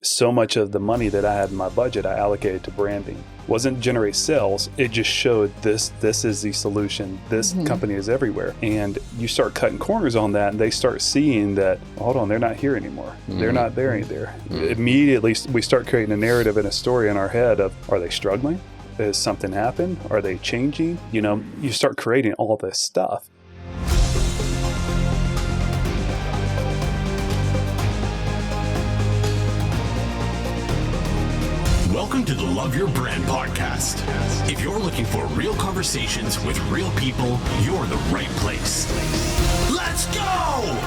so much of the money that I had in my budget, I allocated to branding. Wasn't generate sales, it just showed this is the solution. This company is everywhere. And you start cutting corners on that, and they start seeing that, hold on, they're not here anymore. They're not there either. Immediately, we start creating a narrative and a story in our head of, are they struggling? Has something happened? Are they changing? You start creating all this stuff. Welcome to the Love Your Brand podcast. If you're looking for real conversations with real people, you're the right place. Let's go!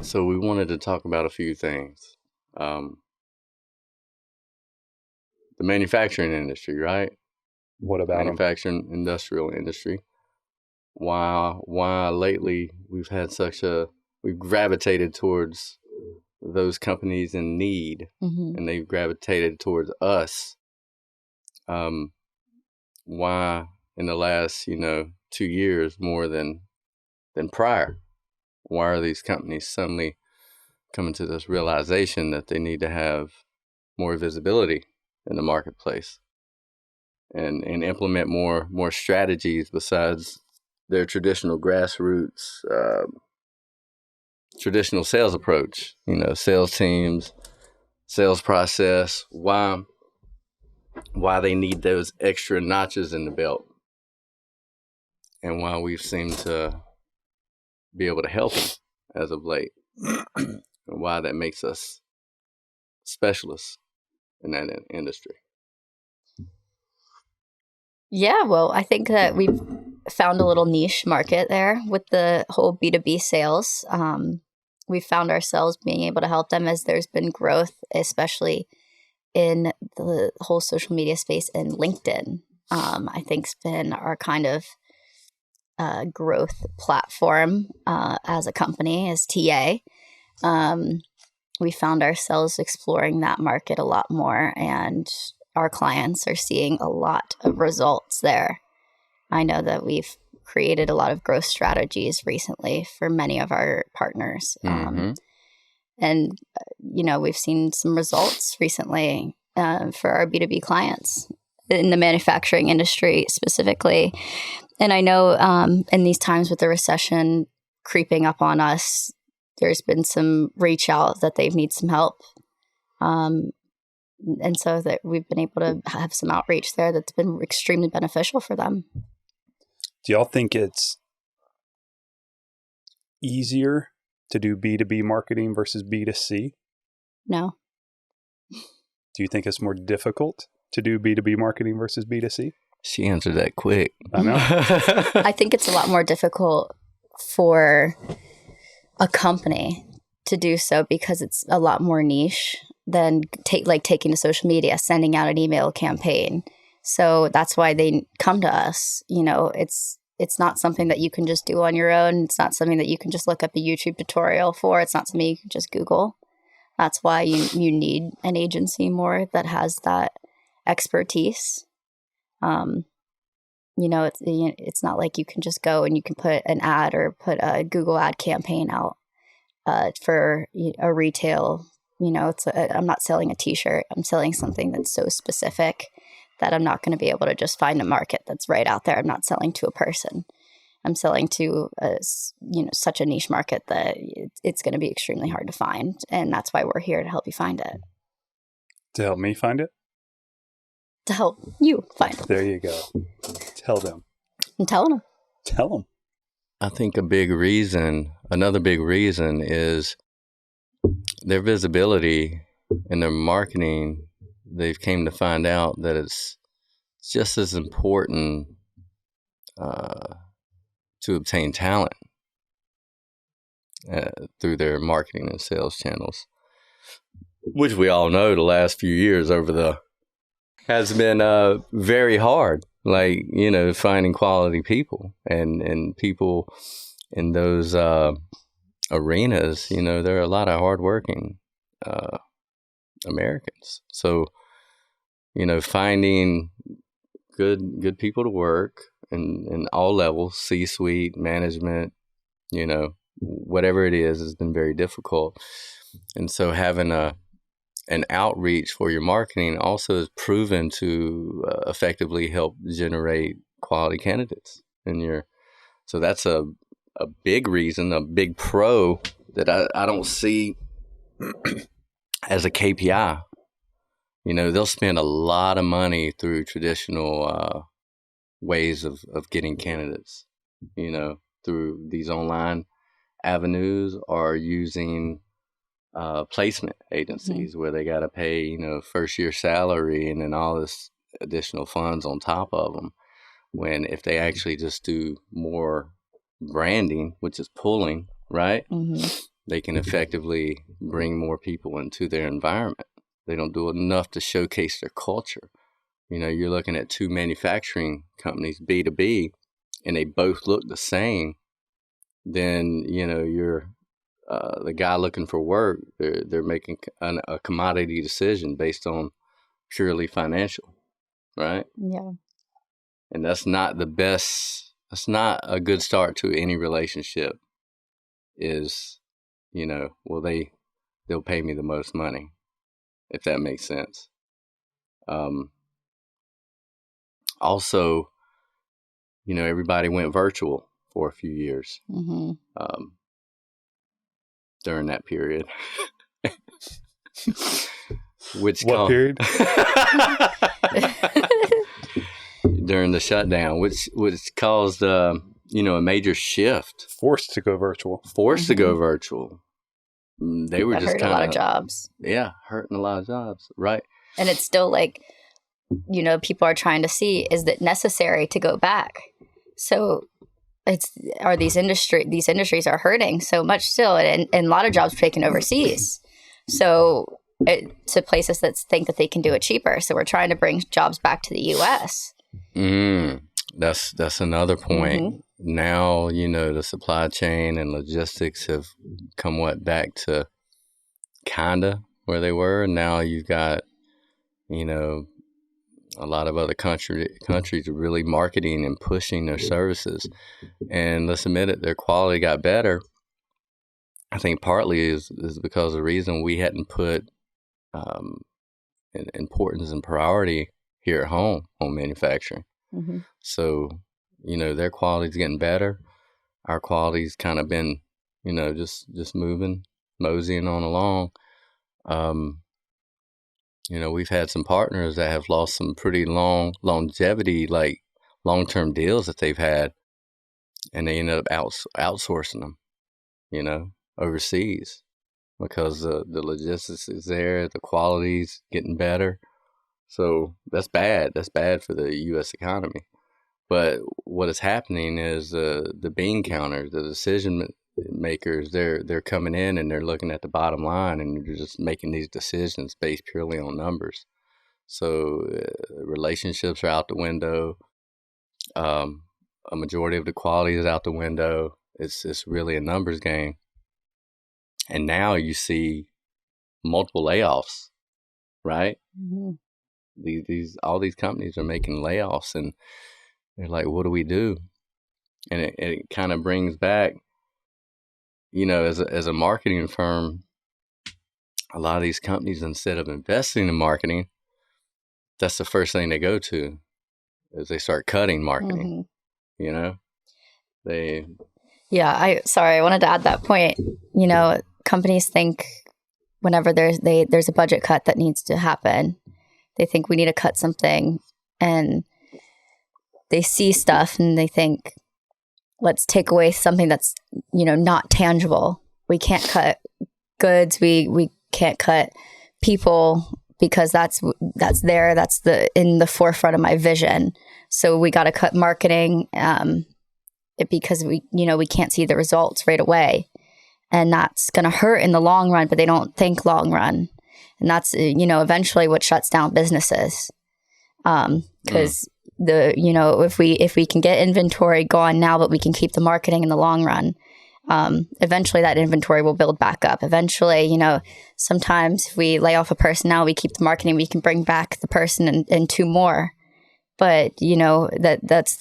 So we wanted to talk about a few things. The manufacturing industry, right? What about manufacturing industrial industry? Why lately we've gravitated towards those companies in need, and they've gravitated towards us. Why in the last 2 years more than prior? Why are these companies suddenly coming to this realization that they need to have more visibility in the marketplace and implement more strategies besides their traditional grassroots traditional sales approach, sales teams, sales process, why they need those extra notches in the belt, and why we seem to be able to help them as of late, and why that makes us specialists in that industry. Yeah, well, I think that we've found a little niche market there with the whole B2B sales. We found ourselves being able to help them as there's been growth, especially in the whole social media space and LinkedIn. I think it's been our kind of growth platform as a company, as TA. We found ourselves exploring that market a lot more, and our clients are seeing a lot of results there. I know that we've created a lot of growth strategies recently for many of our partners. And, we've seen some results recently for our B2B clients in the manufacturing industry specifically. And I know in these times with the recession creeping up on us, there's been some reach out that they need some help. And so that we've been able to have some outreach there that's been extremely beneficial for them. Do y'all think it's easier to do B2B marketing versus B2C? No. Do you think it's more difficult to do B2B marketing versus B2C? She answered that quick. I know. I think it's a lot more difficult for a company to do so because it's a lot more niche than taking to social media, sending out an email campaign. So that's why they come to us. It's not something that you can just do on your own. It's not something that you can just look up a YouTube tutorial for. It's not something you can just Google. That's why you need an agency more that has that expertise. It's not like you can just go and you can put an ad or put a Google ad campaign out for a retail. I'm not selling a t-shirt. I'm selling something that's so specific that I'm not going to be able to just find a market that's right out there. I'm not selling to a person. I'm selling to such a niche market that it's going to be extremely hard to find. And that's why we're here to help you find it. To help me find it? To help you find it. There you go. Tell them. I'm telling them. Tell them. I think another big reason is their visibility and their marketing. They've came to find out that it's just as important to obtain talent through their marketing and sales channels, which we all know the last few years has been very hard. Finding quality people and people in those arenas. There are a lot of hardworking Americans. So, finding good people to work in all levels, C-suite, management, whatever it is, has been very difficult. And so having a and outreach for your marketing also is proven to effectively help generate quality candidates in your. So that's a big reason, a big pro that I don't see as a KPI. You know, they'll spend a lot of money through traditional ways of getting candidates, you know, through these online avenues, or using placement agencies where they got to pay, you know, first year salary and then all this additional funds on top of them. When if they actually just do more branding, which is pulling, right? They can effectively bring more people into their environment. They don't do enough to showcase their culture. You know, you're looking at two manufacturing companies, B2B, and they both look the same. Then, you know, you're the guy looking for work, they're making a commodity decision based on purely financial, right? Yeah. And that's not the best. That's not a good start to any relationship. Is, you know, well, they'll pay me the most money, if that makes sense. Also, you know, everybody went virtual for a few years during that period. What period? During the shutdown, which caused you know, a major shift. Forced to go virtual. To go virtual. They were that just hurt kind a lot of jobs. Yeah, hurting a lot of jobs, right? And it's still like, you know, people are trying to see, is it necessary to go back? So these industries are hurting so much still, and a lot of jobs taken overseas. So to places that think that they can do it cheaper. So we're trying to bring jobs back to the U.S. That's another point. Now, you know, the supply chain and logistics have come back to kinda where they were. Now you've got, you know, a lot of other countries are really marketing and pushing their services. And let's admit it, their quality got better. I think partly is because the reason we hadn't put importance and priority here at home on manufacturing. So, you know, their quality's getting better. Our quality's kind of been, you know, just moving, moseying on along. You know, we've had some partners that have lost some pretty long longevity, like long-term deals that they've had, and they ended up outsourcing them, you know, overseas, because the logistics is there, the quality's getting better. So that's bad. That's bad for the U.S. economy. But what is happening is the bean counters, the decision makers, they're coming in and they're looking at the bottom line, and you're just making these decisions based purely on numbers. So relationships are out the window. A majority of the quality is out the window. It's really a numbers game. And now you see multiple layoffs, right? All these companies are making layoffs, and they're like, what do we do? And it kind of brings back, you know, as a marketing firm, a lot of these companies, instead of investing in marketing, that's the first thing they go to, is they start cutting marketing. You know, I wanted to add that point. You know, companies think whenever there's a budget cut that needs to happen, they think we need to cut something, and they see stuff and they think, let's take away something that's, you know, not tangible. We can't cut goods. We can't cut people, because that's in the forefront of my vision. So we got to cut marketing because we can't see the results right away, and that's going to hurt in the long run. But they don't think long run, and that's, you know, eventually what shuts down businesses. Because if we can get inventory going now, but we can keep the marketing in the long run, eventually that inventory will build back up. Eventually, you know, sometimes if we lay off a person now, we keep the marketing, we can bring back the person and two more. But, you know, that's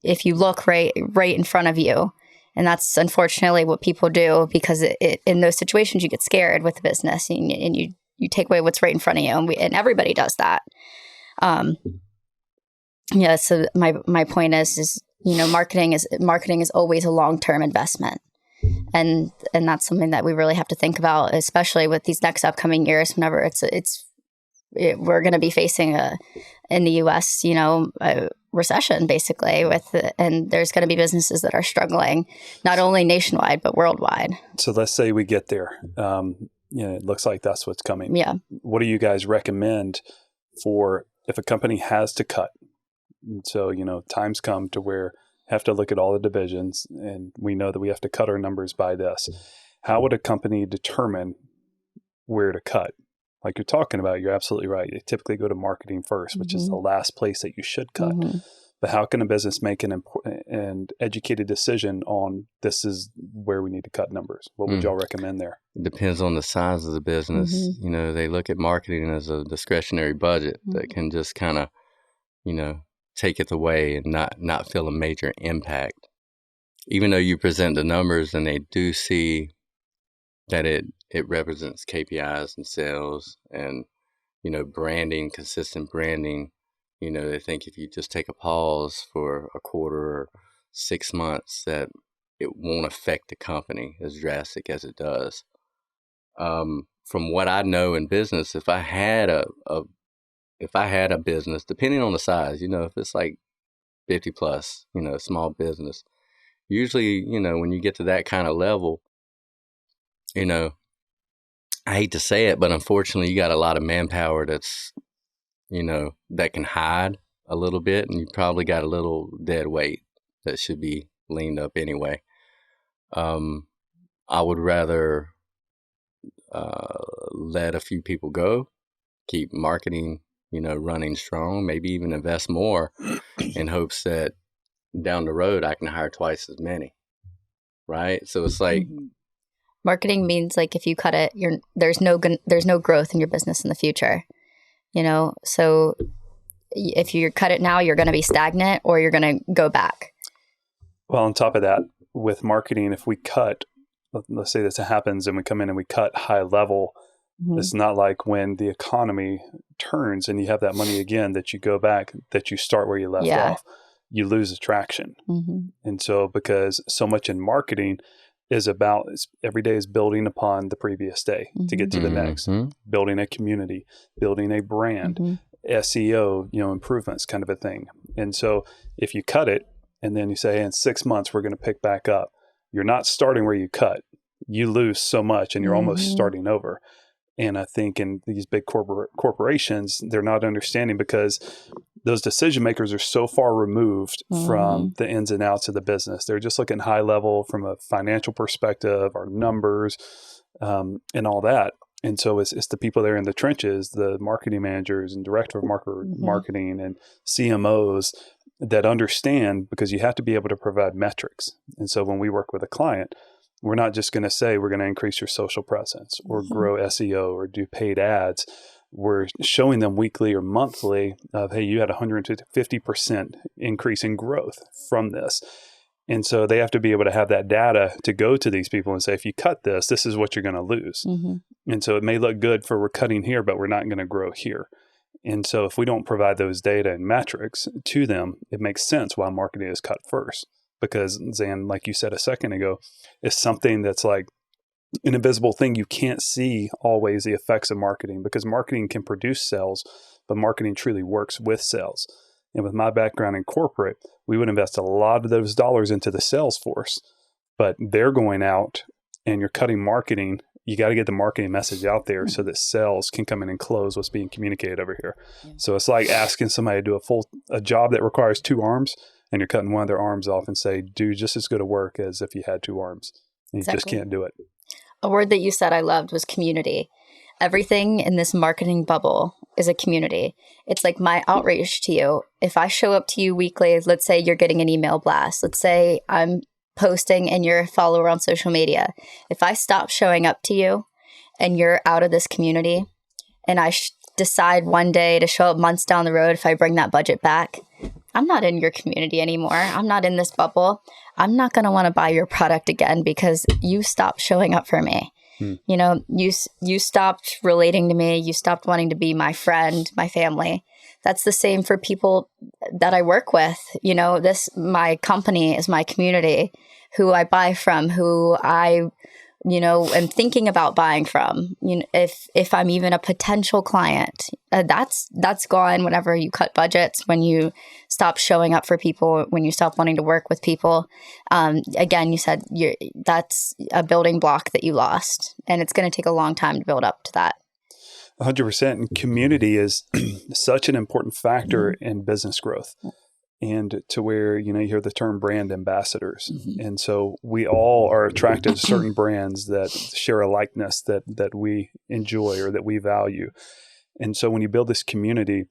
if you look right in front of you And that's unfortunately what people do, because in those situations you get scared with the business, and you take away what's right in front of you, and everybody does that. Yeah. So my point is marketing is always a long-term investment, and that's something that we really have to think about, especially with these next upcoming years. Whenever we're going to be facing in the U.S. A recession basically, and there's going to be businesses that are struggling, not only nationwide but worldwide. So let's say we get there. It looks like that's what's coming. Yeah. What do you guys recommend for if a company has to cut? So, times come to where have to look at all the divisions, and we know that we have to cut our numbers by this. How would a company determine where to cut? Like you're talking about, you're absolutely right. You typically go to marketing first, which is the last place that you should cut. But how can a business make an educated decision on this is where we need to cut numbers? What would y'all recommend there? It depends on the size of the business. They look at marketing as a discretionary budget that can just kind of, take it away and not feel a major impact. Even though you present the numbers and they do see that it represents KPIs and sales and, branding, consistent branding. They think if you just take a pause for a quarter or 6 months, that it won't affect the company as drastic as it does. From what I know in business, if I had a business, depending on the size, if it's like 50 plus, small business, usually, when you get to that kind of level, I hate to say it, but unfortunately you got a lot of manpower that's, that can hide a little bit, and you probably got a little dead weight that should be leaned up anyway. I would rather let a few people go, keep marketing, running strong, maybe even invest more in hopes that down the road I can hire twice as many. Right? So it's like marketing means like if you cut it, there's no growth in your business in the future. So if you cut it now, you're going to be stagnant or you're going to go back. Well, on top of that, with marketing, if we cut, let's say this happens and we come in and we cut high level, it's not like when the economy turns and you have that money again that you go back, that you start where you left off. You lose attraction. And so because so much in marketing is about every day is building upon the previous day to get to the next, building a community, building a brand, SEO, improvements kind of a thing. And so if you cut it and then you say, in 6 months, we're going to pick back up, you're not starting where you cut. You lose so much and you're almost starting over. And I think in these big corporations, they're not understanding because those decision makers are so far removed from the ins and outs of the business. They're just looking high level from a financial perspective, our numbers, and all that. And so it's the people there in the trenches, the marketing managers and director of marketing and CMOs that understand, because you have to be able to provide metrics. And so when we work with a client, we're not just going to say we're going to increase your social presence or grow SEO or do paid ads. We're showing them weekly or monthly of, hey, you had 150% increase in growth from this. And so they have to be able to have that data to go to these people and say, if you cut this, this is what you're going to lose. And so it may look good for we're cutting here, but we're not going to grow here. And so if we don't provide those data and metrics to them, it makes sense why marketing is cut first. Because, Zan, like you said a second ago, it's something that's like an invisible thing. You can't see always the effects of marketing, because marketing can produce sales, but marketing truly works with sales. And with my background in corporate, we would invest a lot of those dollars into the sales force, but they're going out and you're cutting marketing. You got to get the marketing message out there so that sales can come in and close what's being communicated over here. So it's like asking somebody to do a job that requires 2 arms, and you're cutting one of their arms off and say, do just as good a work as if you had 2 arms. And you just can't do it. A word that you said I loved was community. Everything in this marketing bubble is a community. It's like my outreach to you. If I show up to you weekly, let's say you're getting an email blast. Let's say I'm posting and you're a follower on social media. If I stop showing up to you and you're out of this community, and I decide one day to show up months down the road, if I bring that budget back, I'm not in your community anymore. I'm not in this bubble. I'm not going to want to buy your product again because you stopped showing up for me. You know, you stopped relating to me. You stopped wanting to be my friend, my family. That's the same for people that I work with. You know, my company is my community, who I buy from, who I, you know, am thinking about buying from. You know, if I'm even a potential client, that's gone whenever you cut budgets, when you stop showing up for people, when you stop wanting to work with people. Again, you said that's a building block that you lost, and it's going to take a long time to build up to that. 100%. And community is such an important factor in business growth. And to where, you know, you hear the term brand ambassadors. And so we all are attracted to certain brands that share a likeness that we enjoy or that we value. And so when you build this community,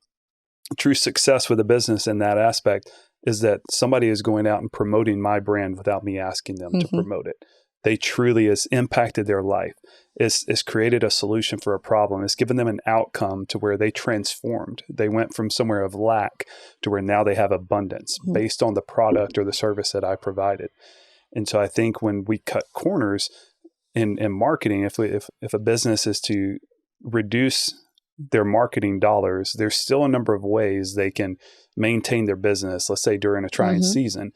true success with a business in that aspect is that somebody is going out and promoting my brand without me asking them to promote it. They truly has impacted their life. It's created a solution for a problem. It's given them an outcome to where they transformed. They went from somewhere of lack to where now they have abundance based on the product or the service that I provided. And so I think when we cut corners in marketing, if a business is to reduce their marketing dollars, there's still a number of ways they can maintain their business, let's say during a trying season,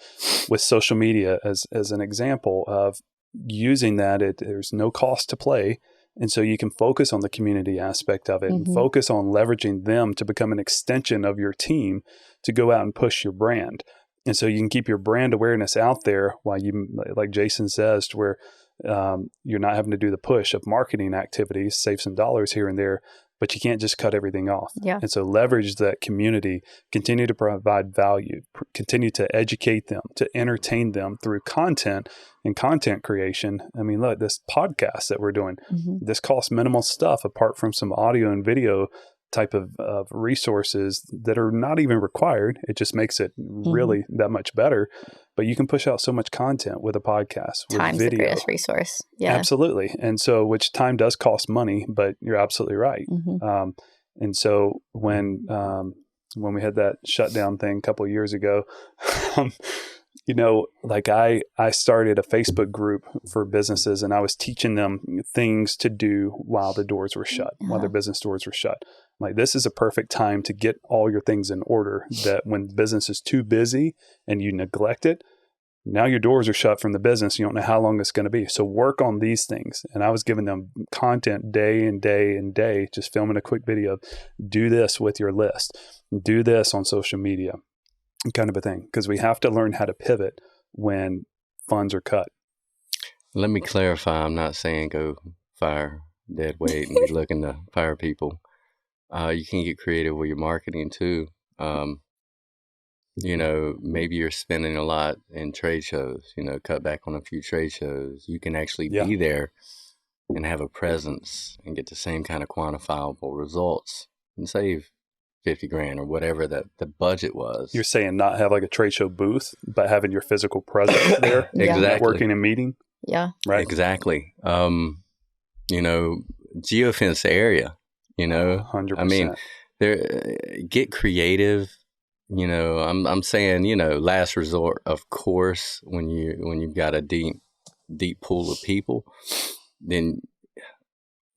with social media as an example of using that. There's no cost to play. And so you can focus on the community aspect of it and focus on leveraging them to become an extension of your team to go out and push your brand. And so you can keep your brand awareness out there while you, like Jason says, to where you're not having to do the push of marketing activities, save some dollars here and there, but you can't just cut everything off. Yeah. And so leverage that community, continue to provide value, continue to educate them, to entertain them through content and content creation. I mean, look, this podcast that we're doing, this costs minimal stuff apart from some audio and video type of resources that are not even required. It just makes it really that much better. But you can push out so much content with a podcast, with Time's video. the greatest resource. Yeah, absolutely. And so, which time does cost money, but you're absolutely right. And so when we had that shutdown thing a couple of years ago, you know, like I started a Facebook group for businesses, and I was teaching them things to do while the doors were shut, while their business doors were shut. Like, this is a perfect time to get all your things in order, that when business is too busy and you neglect it, now your doors are shut from the business. You don't know how long it's going to be. So work on these things. And I was giving them content day and day and day, just filming a quick video of, do this with your list, do this on social media, kind of a thing. Because we have to learn how to pivot when funds are cut. Let me clarify. I'm not saying go fire dead weight and be looking to fire people. You can get creative with your marketing too. You know, maybe you're spending a lot in trade shows, you know, cut back on a few trade shows. You can actually be there and have a presence and get the same kind of quantifiable results and save 50 grand or whatever that the budget was. You're saying not have like a trade show booth, but having your physical presence there, exactly. Networking and meeting. Yeah. Right. Exactly. You know, geofence the area, you know, 100%. I mean, get creative. You know, I'm saying, you know, last resort, of course, when you've got a deep pool of people, then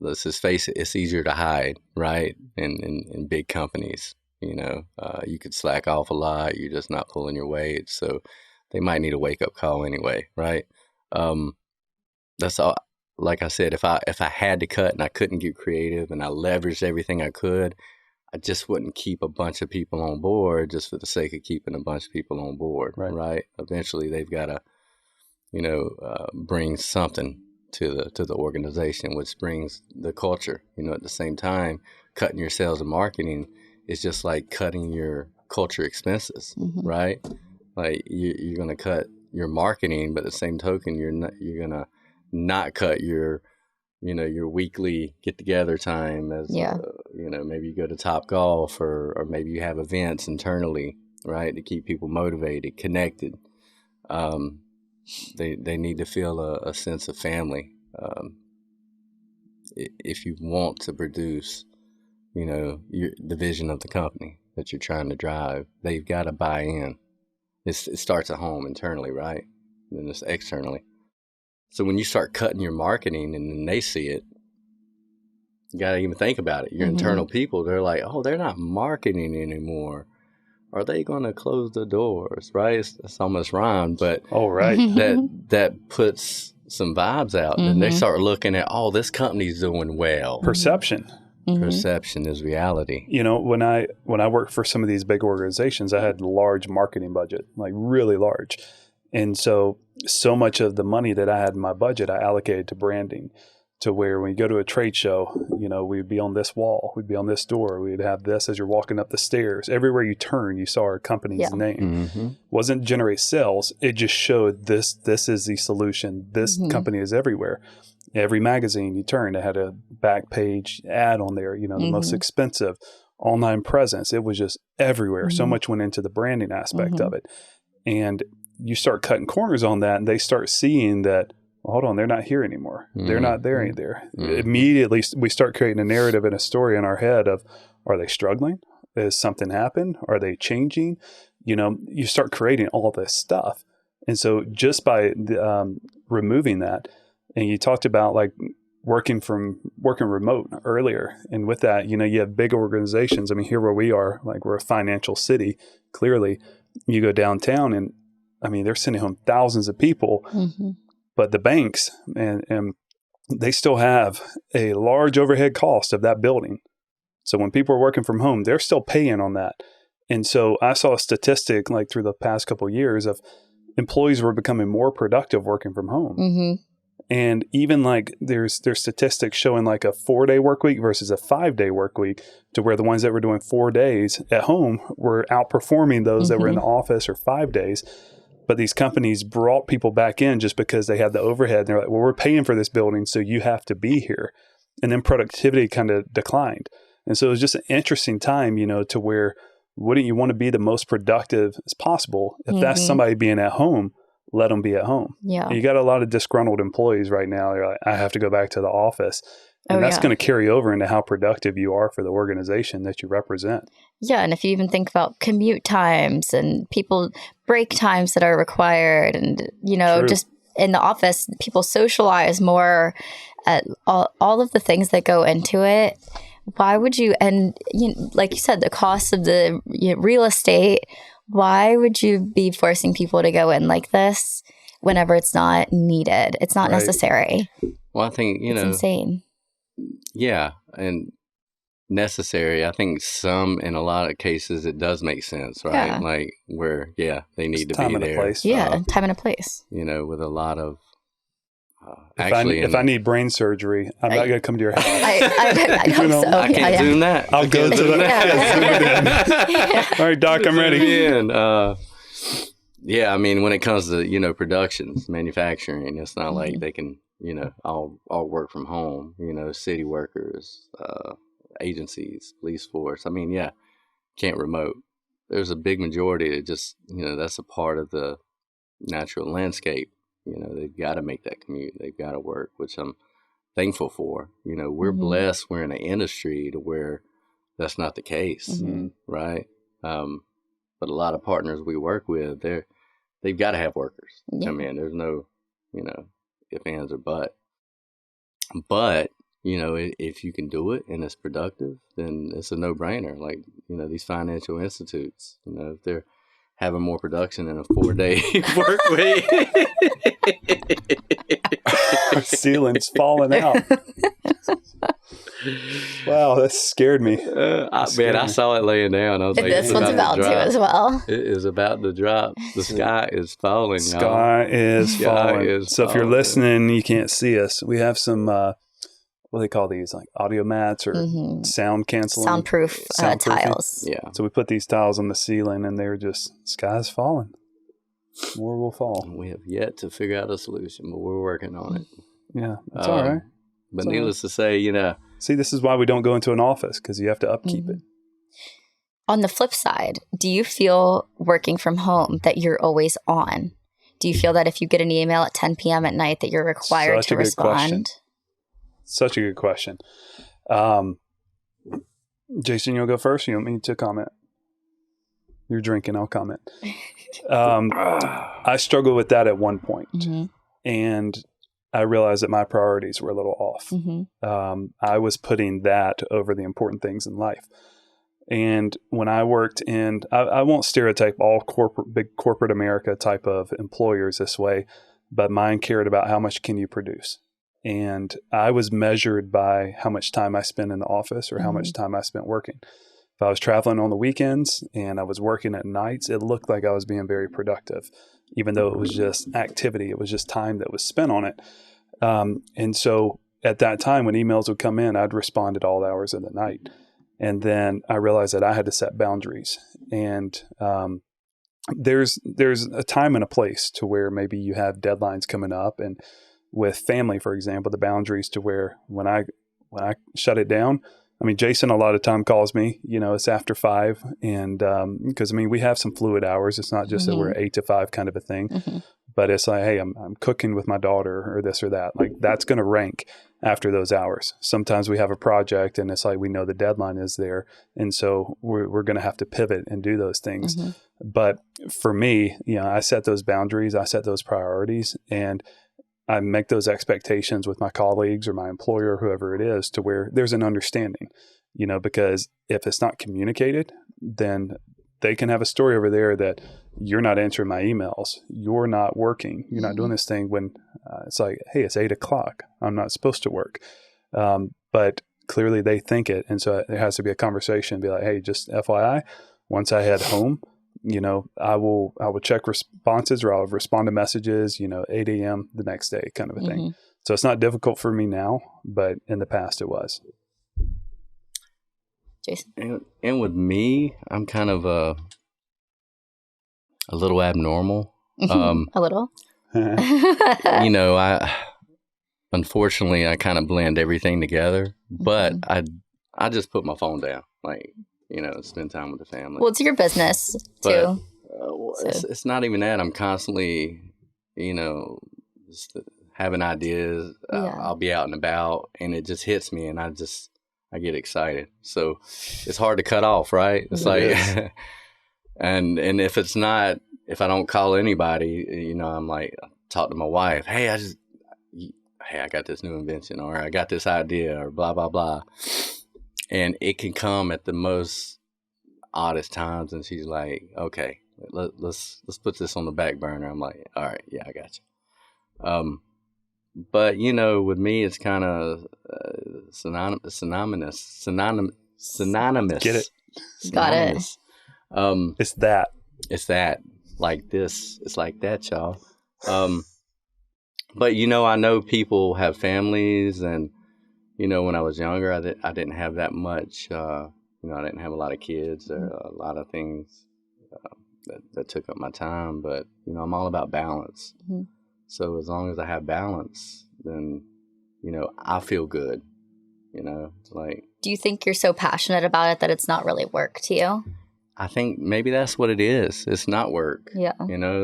let's just face it, it's easier to hide, right? In big companies, you know, you could slack off a lot. You're just not pulling your weight. So they might need a wake up call anyway, right? That's all. Like I said, if I had to cut and I couldn't get creative and I leveraged everything I could, I just wouldn't keep a bunch of people on board just for the sake of keeping a bunch of people on board, right? Eventually, they've got to, you know, bring something to the organization, which brings the culture. You know, at the same time, cutting your sales and marketing is just like cutting your culture expenses, right? Like you're going to cut your marketing, but at the same token, you're going to not cut your, you know, your weekly get together time as, you know, maybe you go to Top Golf or maybe you have events internally, right, to keep people motivated, connected. They need to feel a sense of family. If you want to produce, you know, the vision of the company, that you're trying to drive, they've got to buy in. It starts at home internally, right? And then it's externally. So when you start cutting your marketing and then they see it, you got to even think about it. Your internal people, they're like, oh, they're not marketing anymore. Are they going to close the doors, right? It's almost rhymed, but that puts some vibes out. And they start looking at, oh, this company's doing well. Perception. Perception is reality. You know, when I worked for some of these big organizations, I had a large marketing budget, like really large. And so much of the money that I had in my budget, I allocated to branding, to where when you go to a trade show, you know, we'd be on this wall, we'd be on this door, we'd have this as you're walking up the stairs. Everywhere you turn, you saw our company's name. Wasn't generate sales. It just showed this is the solution. This company is everywhere. Every magazine you turned, it had a back page ad on there, you know, the most expensive online presence. It was just everywhere. So much went into the branding aspect of it. And you start cutting corners on that, and they start seeing that, well, hold on, they're not here anymore. They're not there either. Immediately, we start creating a narrative and a story in our head of, are they struggling? Has something happened? Are they changing? You know, you start creating all this stuff. And so just by removing that, and you talked about like working remote earlier. And with that, you know, you have big organizations. I mean, here where we are, like we're a financial city, clearly. You go downtown and, I mean, they're sending home thousands of people, but the banks and they still have a large overhead cost of that building. So when people are working from home, they're still paying on that. And so I saw a statistic like through the past couple of years of employees were becoming more productive working from home. And even like there's statistics showing like a 4-day work week versus a 5-day work week, to where the ones that were doing 4 days at home were outperforming those that were in the office or 5 days. But these companies brought people back in just because they had the overhead. And they're like, well, we're paying for this building, so you have to be here. And then productivity kind of declined. And so it was just an interesting time, you know, to where wouldn't you want to be the most productive as possible? If that's somebody being at home, let them be at home. Yeah. You got a lot of disgruntled employees right now. They're like, I have to go back to the office. And that's going to carry over into how productive you are for the organization that you represent. Yeah. And if you even think about commute times and people break times that are required, and, you know, just in the office, people socialize more, all of the things that go into it. Why would you, and you know, like you said, the cost of the real estate, why would you be forcing people to go in like this whenever it's not needed? It's not necessary. Well, I think, you know, it's insane. Yeah. And necessary. I think in a lot of cases, it does make sense, right? Yeah. Like where, they need it's to be time there. And a place. Yeah. Time and a place. You know, with a lot of, if I need brain surgery, I'm not going to come to your house. I hope so. I can't zoom that. I'll go to the All right, Doc, I'm ready. I mean, when it comes to, you know, productions, manufacturing, it's not like they can, you know, all work from home, you know, city workers, agencies, police force. I mean, can't remote. There's a big majority that just, you know, that's a part of the natural landscape. You know, they've got to make that commute. They've got to work, which I'm thankful for. You know, we're blessed. We're in an industry to where that's not the case, right? But a lot of partners we work with, they've got to have workers come in. There's no, you know, if, ands, or but. But, you know, if you can do it and it's productive, then it's a no-brainer. Like, you know, these financial institutes, you know, if they're having more production in a 4-day work week. Our ceiling's falling out. Wow, that scared me. I saw it laying down. I was like, this one's about to as well. It is about to drop. The sky is falling, y'all. Sky is falling. So if you're listening, you can't see us. We have some, what do they call these? Like audio mats or sound canceling? Soundproof tiles. Yeah. So we put these tiles on the ceiling and they're just, sky's falling. More will fall. We have yet to figure out a solution, but we're working on it. Yeah, it's all right. But needless to say, you know. See, this is why we don't go into an office, because you have to upkeep it. On the flip side, do you feel working from home that you're always on? Do you feel that if you get an email at 10 p.m. at night that you're required to respond? Such a good question. Jason, you'll go first, or you want me to comment? You're drinking, I'll comment. I struggled with that at one point. And I realized that my priorities were a little off. I was putting that over the important things in life. And when I worked in, I won't stereotype all big corporate America type of employers this way, but mine cared about how much can you produce. And I was measured by how much time I spent in the office or how much time I spent working. If I was traveling on the weekends and I was working at nights, it looked like I was being very productive, even though it was just activity. It was just time that was spent on it. And so at that time, when emails would come in, I'd respond at all hours of the night. And then I realized that I had to set boundaries. And there's a time and a place to where maybe you have deadlines coming up. And with family, for example, the boundaries to where when I shut it down, I mean, Jason a lot of time calls me, it's after 5. And because, we have some fluid hours. It's not just that we're 8 to 5 kind of a thing. But it's like, hey, I'm cooking with my daughter or this or that. Like that's going to rank after those hours. Sometimes we have a project and it's like we know the deadline is there. And so we're going to have to pivot and do those things. But for me, I set those boundaries. I set those priorities. And I make those expectations with my colleagues or my employer, whoever it is, to where there's an understanding, because if it's not communicated, then they can have a story over there that you're not answering my emails. You're not working. You're not doing this thing when it's like, hey, it's 8:00. I'm not supposed to work. But clearly they think it. And so there has to be a conversation, be like, hey, just FYI, once I head home, I will check responses or I'll respond to messages, 8 a.m. the next day kind of a thing. So it's not difficult for me now, but in the past it was. Jason? And with me, I'm kind of a little abnormal. A little? Unfortunately, I kind of blend everything together, but I just put my phone down, spend time with the family. Well, it's your business too. It's not even that. I'm constantly, just having ideas. I'll be out and about and it just hits me and I get excited. So it's hard to cut off, right? It's like, and if I don't call anybody, I'm like, talk to my wife. Hey, I got this new invention or I got this idea or blah, blah, blah. And it can come at the most oddest times. And she's like, okay, let's put this on the back burner. I'm like, all right, yeah, I got you. But, with me, it's kind of synonymous. Get it? Got it. It's that. It's that. Like this. It's like that, y'all. But, I know people have families and, when I was younger, I didn't have that much, I didn't have a lot of kids or a lot of things that took up my time. But, I'm all about balance. So as long as I have balance, then, I feel good, it's like. Do you think you're so passionate about it that it's not really work to you? I think maybe that's what it is. It's not work. Yeah.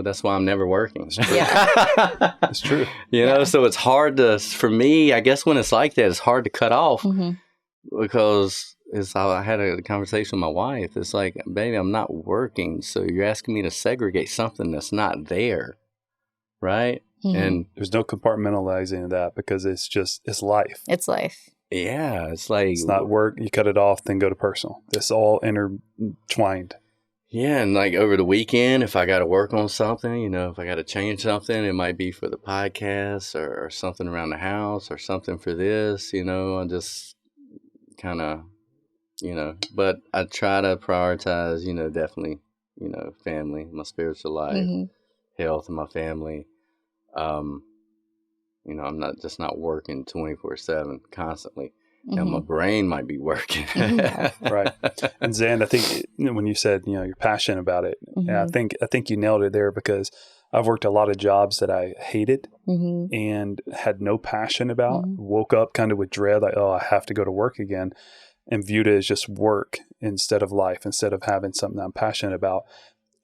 That's why I'm never working. Yeah. It's true. So it's hard for me, I guess when it's like that, it's hard to cut off because I had a conversation with my wife. It's like, baby, I'm not working. So you're asking me to segregate something that's not there. Right. And there's no compartmentalizing of that because it's life. It's life. Yeah. It's like, it's not work. You cut it off, then go to personal. It's all intertwined. Yeah. And like over the weekend, if I got to work on something, if I got to change something, it might be for the podcast or something around the house or something for this, I just kind of, but I try to prioritize, definitely, family, my spiritual life, health, and my family. I'm not working 24/7 constantly. Now my brain might be working. Right. And Zan, I think when you said, you're passionate about it, and I think you nailed it there because I've worked a lot of jobs that I hated and had no passion about, woke up kind of with dread, like, oh, I have to go to work again, and viewed it as just work instead of life, instead of having something I'm passionate about.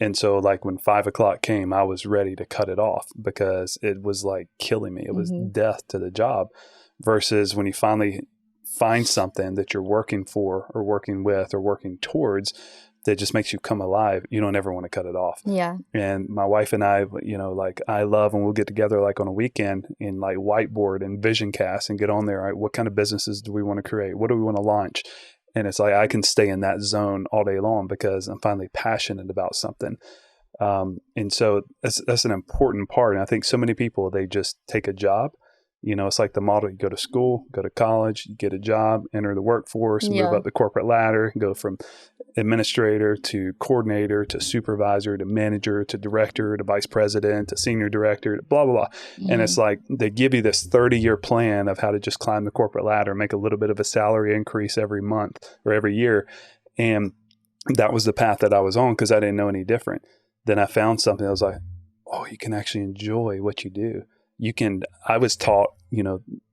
And so like when 5:00 came, I was ready to cut it off because it was like killing me. It was death to the job versus when you finally find something that you're working for or working with or working towards, that just makes you come alive, you don't ever want to cut it off. Yeah. And my wife and I, like I love when we'll get together like on a weekend and like whiteboard and vision cast and get on there. Right? What kind of businesses do we want to create? What do we want to launch? And it's like I can stay in that zone all day long because I'm finally passionate about something. And so that's an important part. And I think so many people, they just take a job. It's like the model. You go to school, go to college, you get a job, enter the workforce, move up the corporate ladder, go from administrator to coordinator to supervisor to manager to director to vice president to senior director to blah, blah, blah. Mm-hmm. And it's like they give you this 30-year plan of how to just climb the corporate ladder, make a little bit of a salary increase every month or every year. And that was the path that I was on because I didn't know any different. Then I found something that was like, oh, you can actually enjoy what you do. I was taught,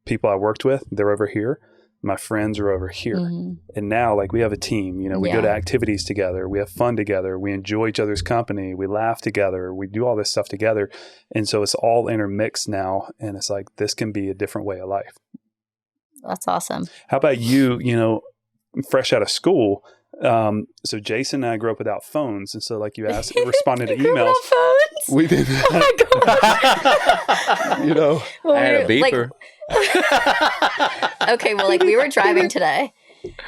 people I worked with, they're over here. My friends are over here. Mm-hmm. And now like we have a team, we go to activities together. We have fun together. We enjoy each other's company. We laugh together. We do all this stuff together. And so it's all intermixed now. And it's like, this can be a different way of life. That's awesome. How about you, fresh out of school? So Jason and I grew up without phones. And so like you asked, responded to emails. We did. Oh my God. Well, I had a beeper. Okay. Well, like we were driving today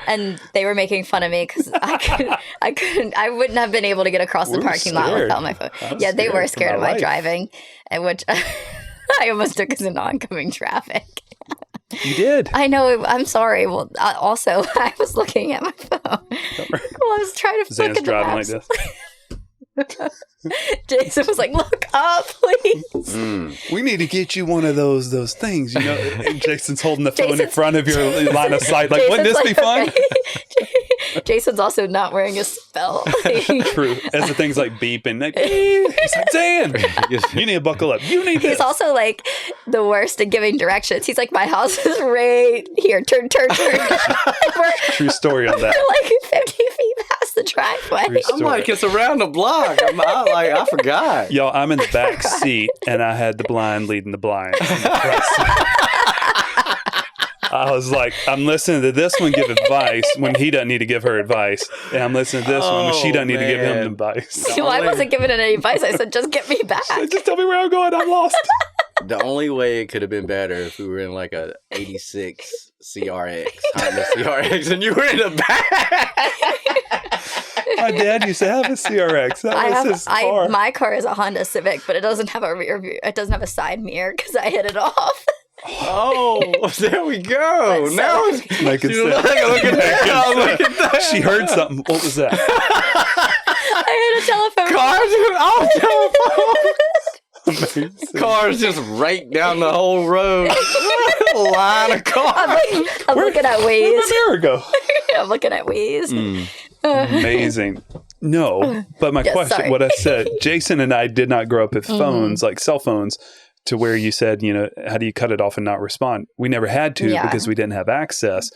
and they were making fun of me because I wouldn't have been able to get across the parking lot without my phone. Yeah, they were scared of my driving, and which I almost took as an oncoming traffic. You did. I know. I'm sorry. Well, also, I was looking at my phone. Well, I was trying to look at the maps. Like this. Jason was like, "Look up, please." We need to get you one of those things. And Jason's holding the phone in front of your line of sight. Like, wouldn't this be fun? Okay. Jason's also not wearing a belt. True. As the things like beeping, like, he's like, Dan, you need to buckle up. You need this. He's also like the worst at giving directions. He's like, my house is right here. Turn. True story on that. We're like 50 feet past the driveway. I'm like, it's around the block. I forgot. Y'all, I'm in the back seat and I had the blind leading the blind. I was like, I'm listening to this one give advice when he doesn't need to give her advice. And I'm listening to this one when she doesn't need to give him advice. Well, I wasn't giving it any advice. I said, just get me back. Just tell me where I'm going. I'm lost. The only way it could have been better if we were in like a 86 CRX, Honda CRX, and you were in the back. My dad used to have a CRX. That was his car. My car is a Honda Civic, but it doesn't have a rear view. It doesn't have a side mirror because I hit it off. Oh, there we go. Now it's making sense. Look at that. She heard something. What was that? I hit a telephone. Cars just right down the whole road. Line of cars. I'm looking at Waze. Where'd the mirror go? I'm looking at Waze. Amazing. No, but my question, sorry. what I said, Jason and I did not grow up with phones, like cell phones, to where you said, how do you cut it off and not respond? We never had to because we didn't have access.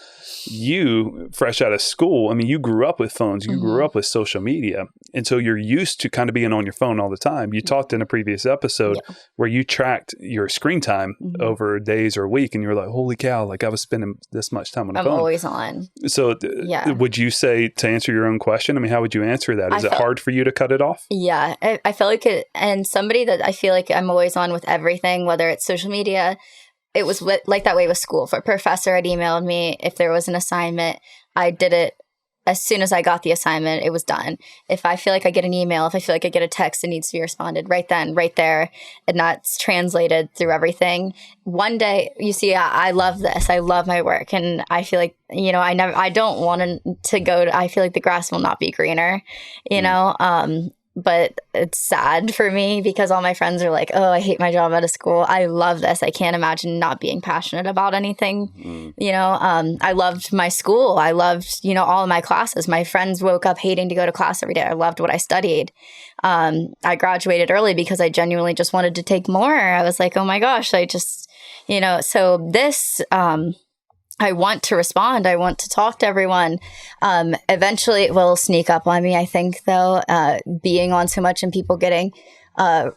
You, fresh out of school, you grew up with phones. You grew up with social media. And so you're used to kind of being on your phone all the time. You talked in a previous episode where you tracked your screen time over days or a week. And you were like, holy cow, like I was spending this much time on the phone. I'm always on. So would you say, to answer your own question, how would you answer that? Is it hard for you to cut it off? Yeah, I feel like it. And somebody that I feel like I'm always on with everything, whether it's social media. It was like that way with school. If a professor had emailed me, if there was an assignment, I did it as soon as I got the assignment, it was done. If I feel like I get an email, if I feel like I get a text that needs to be responded right then, right there, and that's translated through everything. One day, you see, I love this. I love my work. And I feel like, I don't want to go I feel like the grass will not be greener, but it's sad for me because all my friends are like, oh, I hate my job out of school. I love this. I can't imagine not being passionate about anything. I loved my school. I loved, all of my classes. My friends woke up hating to go to class every day. I loved what I studied. I graduated early because I genuinely just wanted to take more. I was like, oh my gosh, I just, so this, I want to respond. I want to talk to everyone. Eventually, it will sneak up on me, I think, though, being on so much and people getting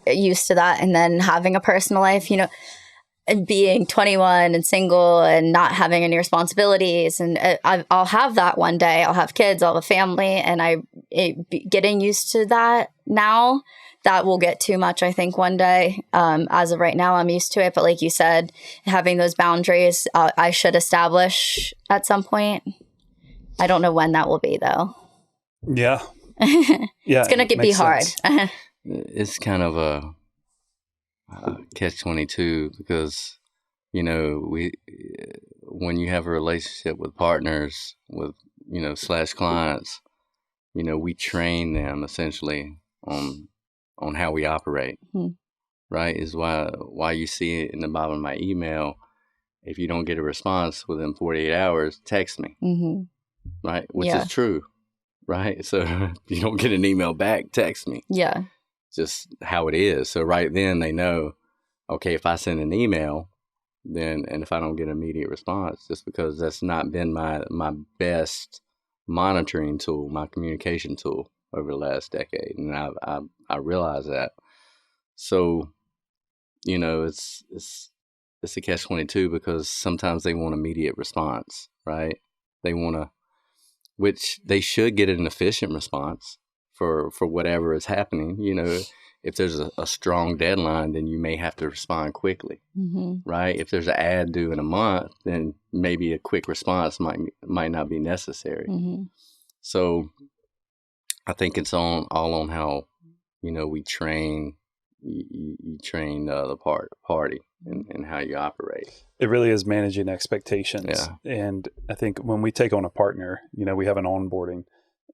used to that. And then having a personal life, and being 21 and single and not having any responsibilities. And I'll have that one day. I'll have kids. I'll have a family. And I getting used to that now. That will get too much, I think, one day. As of right now, I'm used to it. But like you said, having those boundaries, I should establish at some point. I don't know when that will be, though. Yeah. It's going to be hard. It's kind of a catch-22 because, you know, when you have a relationship with partners, with, you know, / clients, you know, we train them essentially on how we operate, right? Is why you see it in the bottom of my email. If you don't get a response within 48 hours, text me, right? Which is true, right? So if you don't get an email back, text me. Yeah. Just how it is. So right then they know, okay, if I send an email, then, and if I don't get an immediate response, just because that's not been my best monitoring tool, my communication tool over the last decade. And I realize that. So, you know, it's a catch-22 because sometimes they want immediate response, right? They want which they should get an efficient response for whatever is happening. You know, if there's a strong deadline, then you may have to respond quickly, right? If there's an ad due in a month, then maybe a quick response might not be necessary. So I think it's all on how, you know, we train, you train the party and how you operate. It really is managing expectations. Yeah. And I think when we take on a partner, you know, we have an onboarding,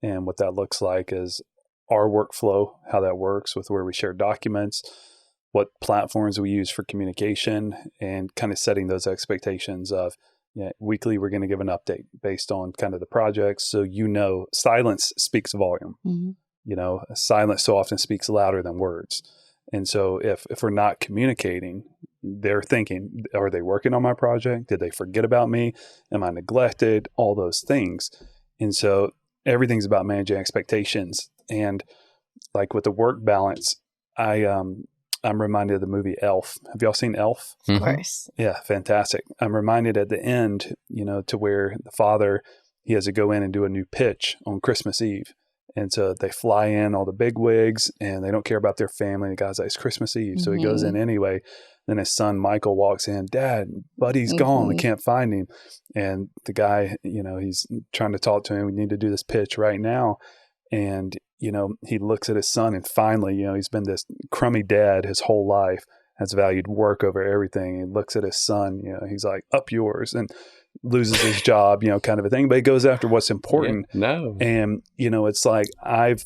and what that looks like is our workflow, how that works with where we share documents, what platforms we use for communication, and kind of setting those expectations of, you know, weekly we're going to give an update based on kind of the projects. So, you know, silence speaks volume. You know, silence so often speaks louder than words. And so if we're not communicating, they're thinking, are they working on my project? Did they forget about me? Am I neglected? All those things. And so everything's about managing expectations. And like with the work balance, I'm reminded of the movie Elf. Have y'all seen Elf? Of course. Yeah, fantastic. I'm reminded at the end, you know, to where the father, he has to go in and do a new pitch on Christmas Eve. And so they fly in, all the big wigs, and they don't care about their family. The guy's like, it's Christmas Eve. So he goes in anyway. Then his son, Michael, walks in. Dad, Buddy's gone. We can't find him. And the guy, you know, he's trying to talk to him. We need to do this pitch right now. And, you know, he looks at his son, and finally, you know, he's been this crummy dad his whole life, has valued work over everything. He looks at his son, you know, he's like, up yours, and loses his job, you know, kind of a thing. But he goes after what's important. Yeah, no. And, you know, it's like I've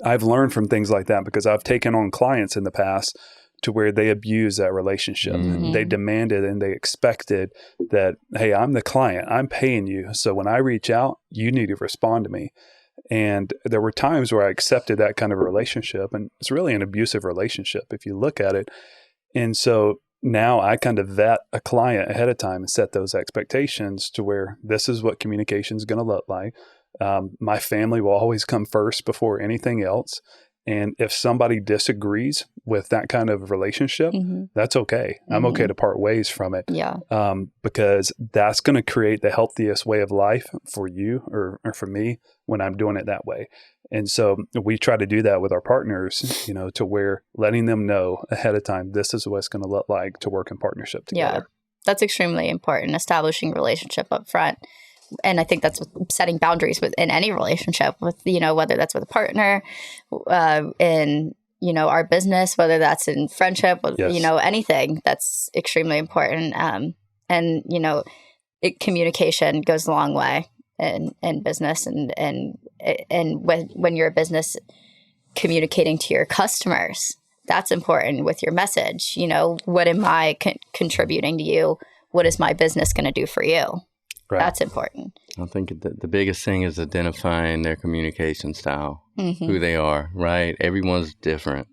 learned from things like that because I've taken on clients in the past to where they abuse that relationship. They demanded and they expected that, hey, I'm the client, I'm paying you. So when I reach out, you need to respond to me. And there were times where I accepted that kind of a relationship, and it's really an abusive relationship if you look at it. And so now I kind of vet a client ahead of time and set those expectations to where this is what communication is going to look like. My family will always come first before anything else. And if somebody disagrees with that kind of relationship, that's okay. I'm okay to part ways from it. Yeah. Because that's going to create the healthiest way of life for you or for me when I'm doing it that way. And so we try to do that with our partners, you know, to where letting them know ahead of time, this is what it's going to look like to work in partnership together. Yeah, that's extremely important, establishing relationship up front. And I think that's setting boundaries in any relationship with, you know, whether that's with a partner, in, you know, our business, whether that's in friendship, you know, anything that's extremely important. And, you know, communication goes a long way in business and when you're a business communicating to your customers, that's important with your message. You know, what am I contributing to you? What is my business going to do for you? Right. That's important. I think the biggest thing is identifying their communication style, who they are, right? Everyone's different.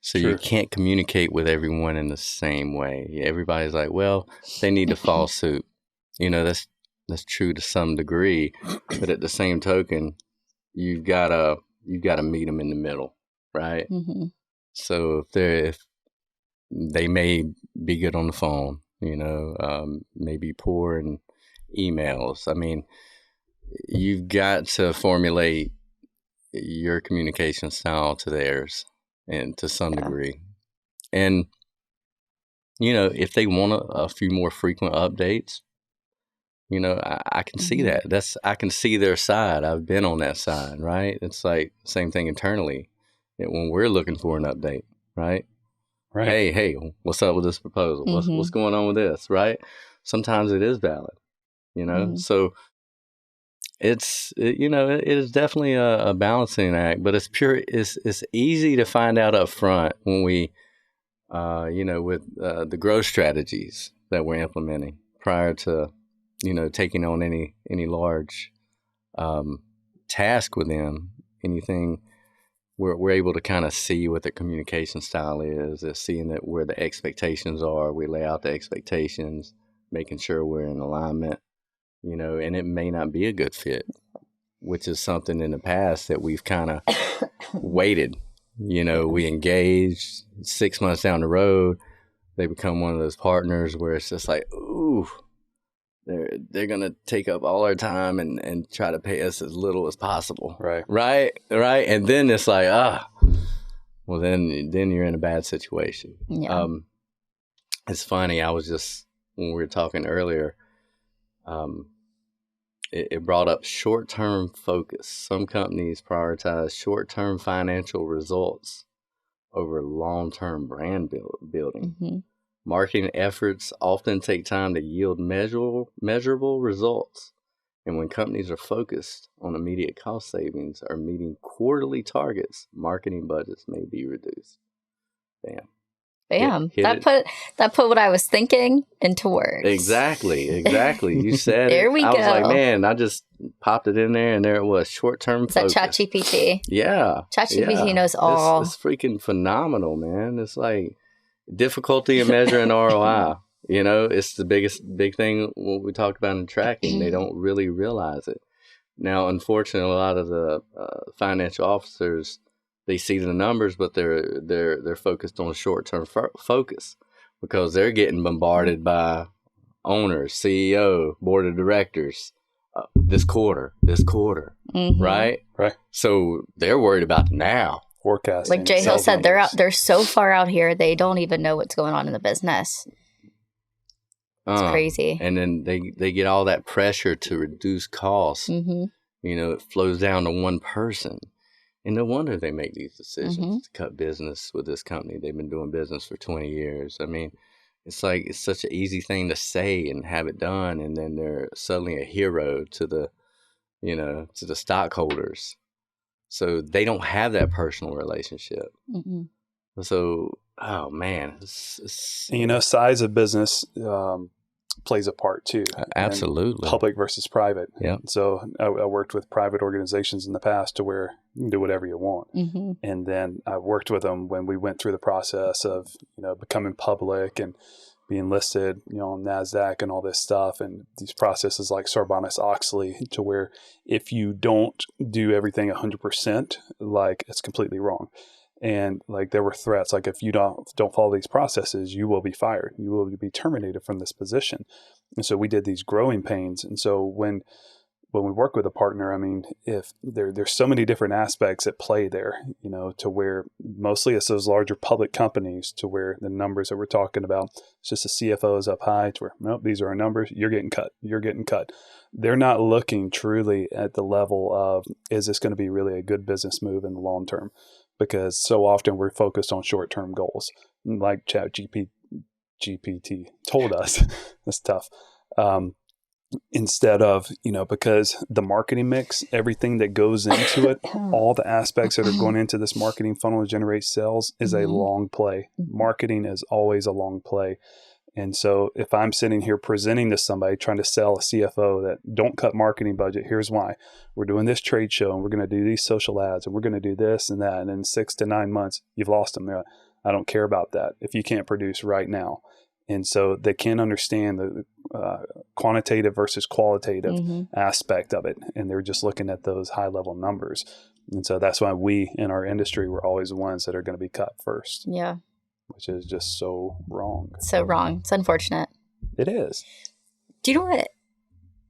So you can't communicate with everyone in the same way. Everybody's like, well, they need to follow suit. You know, that's true to some degree, but at the same token, you've got to meet them in the middle, right? So if they may be good on the phone, you know, maybe poor in emails. I mean, you've got to formulate your communication style to theirs, and to some degree. And, if they want a few more frequent updates, I can see that. I can see their side. I've been on that side, right? It's like same thing internally when we're looking for an update, right? Right. Hey, what's up with this proposal? What's going on with this, right? Sometimes it is valid, So it is definitely a balancing act, but it's easy to find out up front when we, with the growth strategies that we're implementing prior to, taking on any large task with them, anything. We're able to kind of see what the communication style is seeing that where the expectations are. We lay out the expectations, making sure we're in alignment, and it may not be a good fit, which is something in the past that we've kind of waited. We engaged 6 months down the road. They become one of those partners where it's just like, ooh, they're going to take up all our time and try to pay us as little as possible. Right. And then it's like, well, then you're in a bad situation. Yeah. It's funny. I was just, when we were talking earlier, it brought up short-term focus. Some companies prioritize short-term financial results over long-term brand building. Mm-hmm. Marketing efforts often take time to yield measurable results. And when companies are focused on immediate cost savings or meeting quarterly targets, marketing budgets may be reduced. Bam. That put what I was thinking into words. Exactly. You said there we go. I was like, man, I just popped it in there, and there it was, short-term focus. Is that ChatGPT? Yeah. ChatGPT knows all. It's freaking phenomenal, man. It's like difficulty in measuring ROI. It's the big thing what we talked about in tracking. They don't really realize it. Now, unfortunately, a lot of the financial officers, they see the numbers, but they're focused on short-term focus because they're getting bombarded by owners, CEO, board of directors, this quarter, right? Right. So they're worried about now. Forecasting. Like Jay Hill said, they're so far out here, they don't even know what's going on in the business. It's crazy. And then they get all that pressure to reduce costs. Mm-hmm. It flows down to one person. And no wonder they make these decisions to cut business with this company. They've been doing business for 20 years. I mean, it's like, it's such an easy thing to say and have it done. And then they're suddenly a hero to the stockholders. So they don't have that personal relationship. Mm-mm. So, oh man. Size of business plays a part too. Absolutely. Public versus private. Yeah. So I worked with private organizations in the past to where you can do whatever you want. Mm-hmm. And then I worked with them when we went through the process of, becoming public and being listed, on NASDAQ and all this stuff. And these processes like Sarbanes-Oxley, to where if you don't do everything 100%, like it's completely wrong. And like there were threats, like if you don't follow these processes, you will be fired. You will be terminated from this position. And so we did these growing pains. And so when we work with a partner, I mean, if there's so many different aspects at play there, to where mostly it's those larger public companies, to where the numbers that we're talking about, it's just the CFO is up high to where, nope, these are our numbers. You're getting cut. They're not looking truly at the level of, is this going to be really a good business move in the long term? Because so often we're focused on short-term goals, like ChatGPT told us. That's tough. Instead of, because the marketing mix, everything that goes into it, all the aspects that are going into this marketing funnel to generate sales is a long play. Marketing is always a long play. And so if I'm sitting here presenting to somebody trying to sell a CFO that don't cut marketing budget, here's why. We're doing this trade show and we're going to do these social ads and we're going to do this and that. And in 6 to 9 months, you've lost them. I don't care about that if you can't produce right now. And so they can't understand the quantitative versus qualitative aspect of it. And they're just looking at those high level numbers. And so that's why we in our industry, we're always the ones that are going to be cut first. Yeah. Which is just so wrong. So wrong. It's unfortunate. It is. Do you know what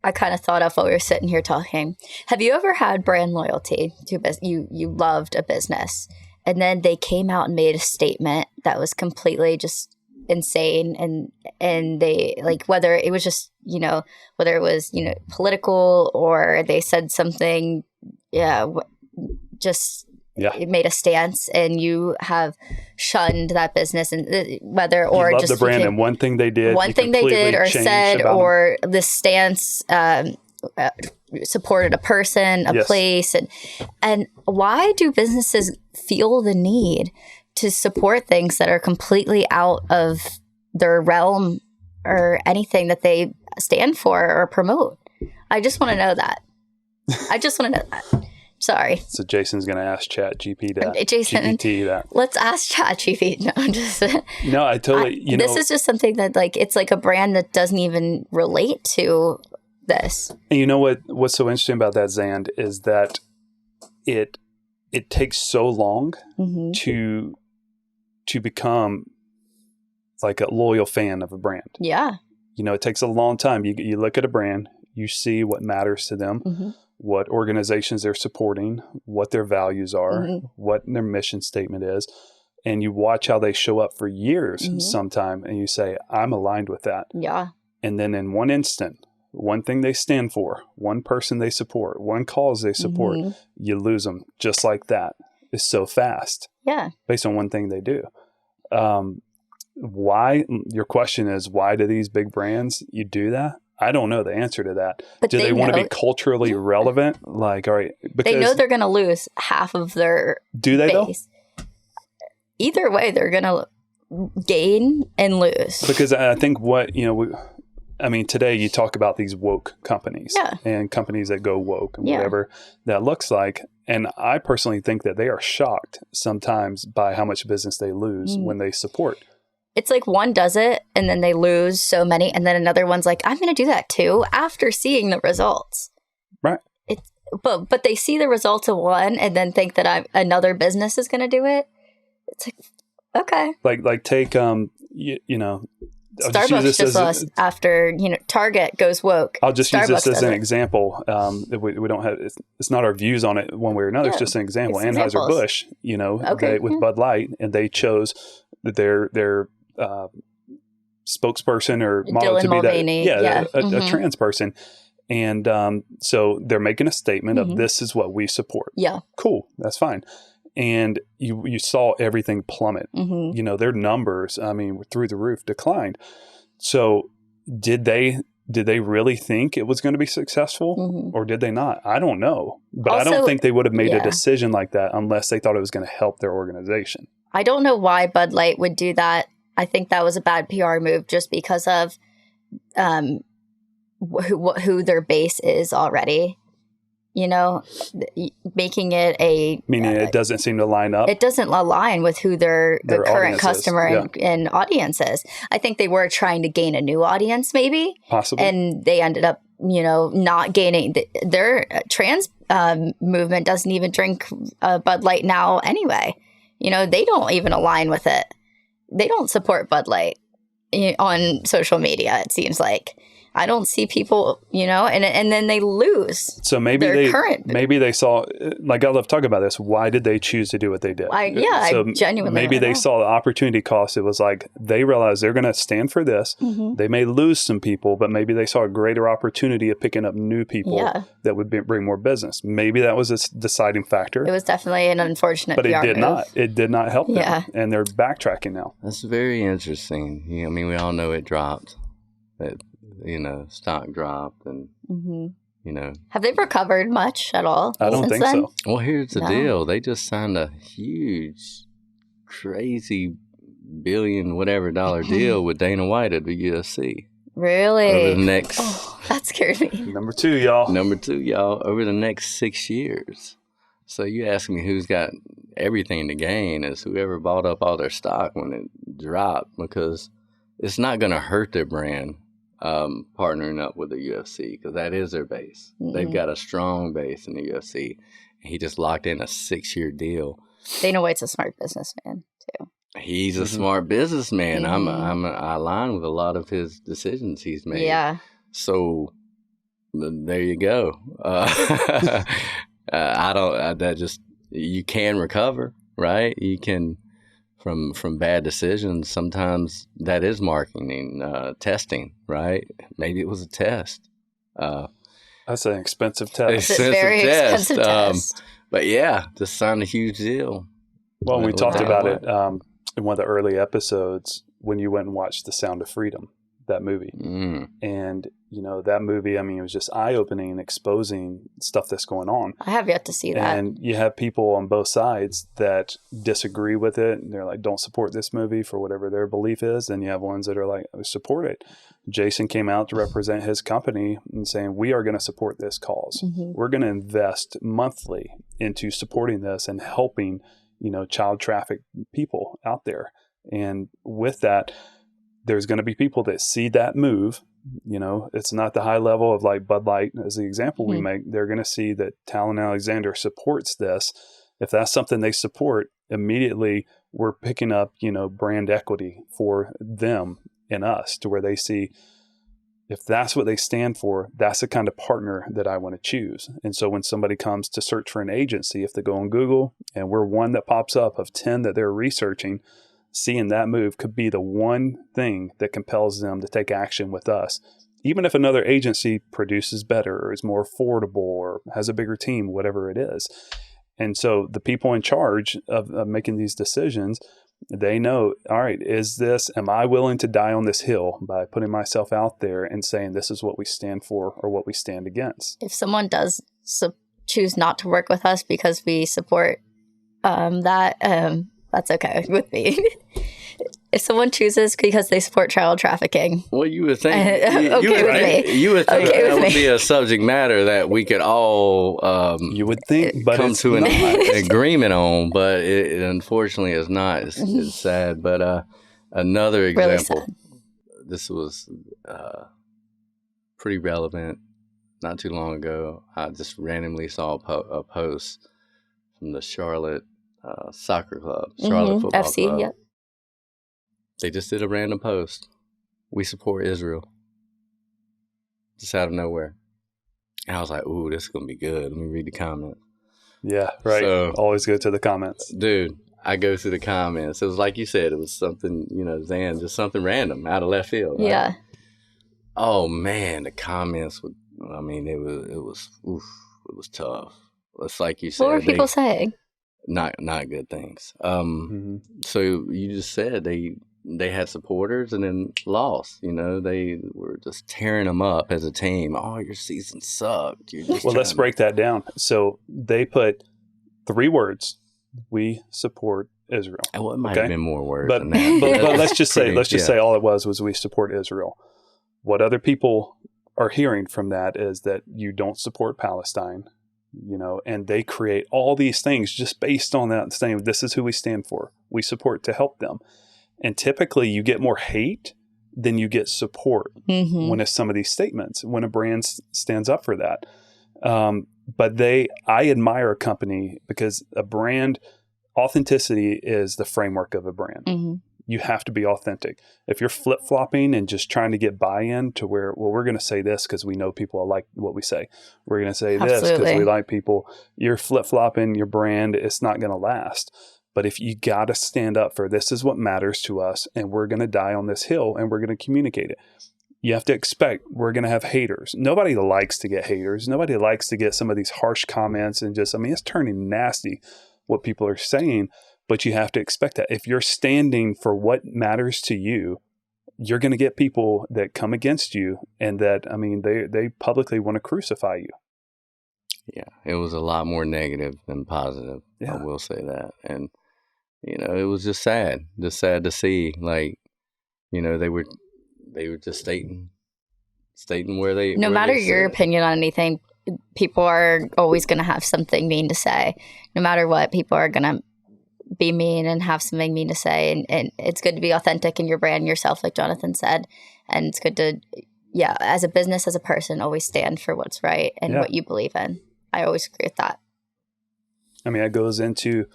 I kind of thought of while we were sitting here talking. Have you ever had brand loyalty to a business? You loved a business, and then they came out and made a statement that was completely just insane, and they like whether it was just whether it was political or they said something, it made a stance, and you have shunned that business, and whether or you love just the brand and one thing they did or said or the stance supported a person, a place, and why do businesses feel the need to support things that are completely out of their realm or anything that they stand for or promote? I just want to know that. Sorry. So Jason's going to ask GPT that. Let's ask GPT. No, I'm just. No, I totally. This is just something that it's like a brand that doesn't even relate to this. And you know what's so interesting about that, Zand, is that it takes so long to become like a loyal fan of a brand. Yeah. It takes a long time. You look at a brand, you see what matters to them. What organizations they're supporting, what their values are, what their mission statement is, and you watch how they show up for years sometime, and you say, I'm aligned with that. Yeah. And then in one instant, one thing they stand for, one person they support, one cause they support, you lose them just like that. It's so fast. Yeah. Based on one thing they do. Why? Your question is, why do these big brands, you do that? I don't know the answer to that. But do they want to be culturally relevant? Like, all right, because they know they're going to lose half of their base. Though? Either way, they're going to gain and lose. Because I think today you talk about these woke companies and companies that go woke and whatever that looks like. And I personally think that they are shocked sometimes by how much business they lose when they support. It's like one does it and then they lose so many, and then another one's like, I'm going to do that too after seeing the results. Right. But they see the results of one and then think that another business is going to do it. It's like, okay. Like take Starbucks just lost after Target goes woke. I'll just use this as an example. We don't have it's not our views on it one way or another. It's just an example. Anheuser-Busch, with Bud Light, and they chose their spokesperson or model to be a trans person, and so they're making a statement of this is what we support. Yeah, cool, that's fine. And you saw everything plummet. Their numbers, through the roof, declined. So did they really think it was going to be successful or did they not? I don't know. But also, I don't think they would have made a decision like that unless they thought it was going to help their organization. I don't know why Bud Light would do that. I think that was a bad PR move just because of who their base is already. Making it it doesn't seem to line up. It doesn't align with who their current customer and audience is. I think they were trying to gain a new audience, maybe. Possibly. And they ended up, not gaining. Their trans movement doesn't even drink Bud Light now anyway. They don't even align with it. They don't support Bud Light on social media, it seems like. I don't see people, and then they lose. So maybe they saw, like I love talking about this. Why did they choose to do what they did? I genuinely maybe they saw the opportunity cost. It was like they realized they're going to stand for this. They may lose some people, but maybe they saw a greater opportunity of picking up new people that would bring more business. Maybe that was a deciding factor. It was definitely an unfortunate but PR it did move. not. It did not help them, and they're backtracking now. That's very interesting. We all know it dropped. Stock dropped and, Have they recovered much at all? I don't think so. Well, here's the deal. They just signed a huge, crazy billion whatever dollar deal with Dana White at the UFC. Really? Over the next... that scared me. Number two, y'all. Over the next 6 years. So you ask me who's got everything to gain is whoever bought up all their stock when it dropped, because it's not going to hurt their brand. Partnering up with the UFC, because that is their base. They've got a strong base in the UFC. He just locked in a 6-year deal. Dana White's a smart businessman too. He's a smart businessman. I align with a lot of his decisions he's made. Yeah. So There you go. You can recover, right? You can, from bad decisions. Sometimes that is marketing, testing, right? Maybe it was a test. That's an expensive test. It's a very expensive test. But yeah, just signed a huge deal. Well, we talked about it in one of the early episodes when you went and watched The Sound of Freedom, that movie. And, that movie, it was just eye-opening and exposing stuff that's going on. I have yet to see that. And you have people on both sides that disagree with it. And they're like, don't support this movie for whatever their belief is. And you have ones that are like, support it. Jason came out to represent his company and saying, we are going to support this cause. We're going to invest monthly into supporting this and helping, child trafficked people out there. And with that, there's going to be people that see that move. It's not the high level of like Bud Light as the example we make. They're going to see that TalenAlexander supports this. If that's something they support, immediately we're picking up, brand equity for them and us, to where they see if that's what they stand for, that's the kind of partner that I want to choose. And so when somebody comes to search for an agency, if they go on Google and we're one that pops up of 10 that they're researching, seeing that move could be the one thing that compels them to take action with us. Even if another agency produces better or is more affordable or has a bigger team, whatever it is. And so the people in charge of making these decisions, they know, all right, am I willing to die on this hill by putting myself out there and saying this is what we stand for or what we stand against? If someone does choose not to work with us because we support that's okay with me. If someone chooses because they support child trafficking, well, you would think you would think that would be a subject matter that we could all you would think, but come to an agreement on. But it unfortunately is not. It's sad. But another example. Really sad. This was pretty relevant. Not too long ago, I just randomly saw a post from the Charlotte soccer club, Charlotte Football FC, Club. Yep. They just did a random post. We support Israel. Just out of nowhere. And I was like, ooh, this is going to be good. Let me read the comments. Yeah, right. So, always go to the comments. Dude, I go through the comments. It was like you said, it was something, Zan, just something random out of left field. Right? Yeah. Oh, man, the comments it was tough. It's like you said. What were people saying? Not good things. So you just said they had supporters and then lost. They were just tearing them up as a team. Oh, your season sucked. Well, let's break that down. So they put 3 words: we support Israel. Well, it might have been more words than that. But let's just say all it was we support Israel. What other people are hearing from that is that you don't support Palestine. And they create all these things just based on that, saying this is who we stand for. We support to help them. And typically you get more hate than you get support when it's some of these statements, when a brand stands up for that. But I admire a company because a brand, authenticity is the framework of a brand. You have to be authentic. If you're flip-flopping and just trying to get buy-in to where, well, we're going to say this because we know people like what we say. We're going to say this because we like people. You're flip-flopping your brand. It's not going to last. But if you got to stand up for this is what matters to us and we're going to die on this hill and we're going to communicate it. You have to expect we're going to have haters. Nobody likes to get haters. Nobody likes to get some of these harsh comments and just, it's turning nasty what people are saying. But you have to expect that. If you're standing for what matters to you, you're going to get people that come against you and that, they publicly want to crucify you. Yeah, it was a lot more negative than positive. Yeah. I will say that. And, it was just sad to see, like, they were just stating where they, no matter your opinion on anything, people are always going to have something mean to say. No matter what, people are going to be mean and have something mean to say, and it's good to be authentic in your brand and yourself, like Jonathan said, and it's good to as a business, as a person, always stand for what's right and what you believe in. I always agree with that. It goes into,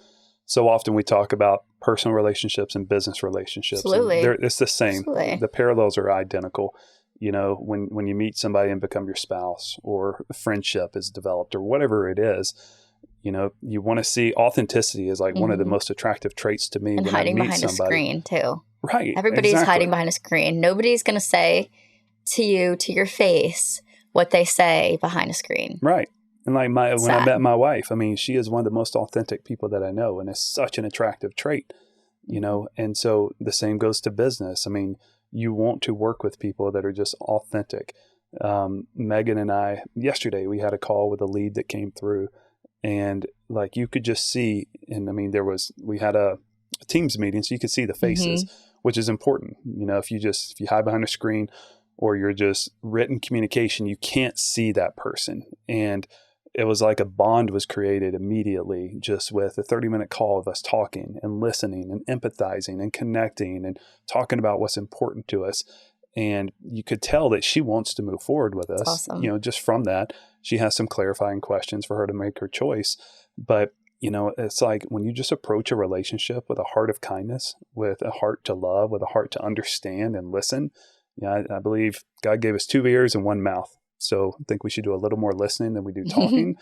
so often we talk about personal relationships and business relationships. Absolutely. It's the same. Absolutely. The parallels are identical. You know, when you meet somebody and become your spouse, or a friendship is developed, or whatever it is, you know, you want to see authenticity is like one of the most attractive traits to me. And when hiding I meet behind somebody. a screen too. Right. Everybody's exactly. hiding behind a screen. Nobody's going to say to you, to your face, what they say behind a screen. Right. And like when I met my wife, I mean, she is one of the most authentic people that I know, and it's such an attractive trait, you know. And so the same goes to business. I mean, you want to work with people that are just authentic. Megan and I, yesterday, we had a call with a lead that came through, and like you could just see, and I mean, we had a Teams meeting, so you could see the faces, which is important. You know, if you hide behind a screen, or you're just written communication, you can't see that person. And it was like a bond was created immediately just with a 30-minute call of us talking and listening and empathizing and connecting and talking about what's important to us. And you could tell that she wants to move forward with us. Awesome. You know, just from that, she has some clarifying questions for her to make her choice. But, you know, it's like when you just approach a relationship with a heart of kindness, with a heart to love, with a heart to understand and listen. Yeah, I believe God gave us 2 ears and 1 mouth. So I think we should do a little more listening than we do talking.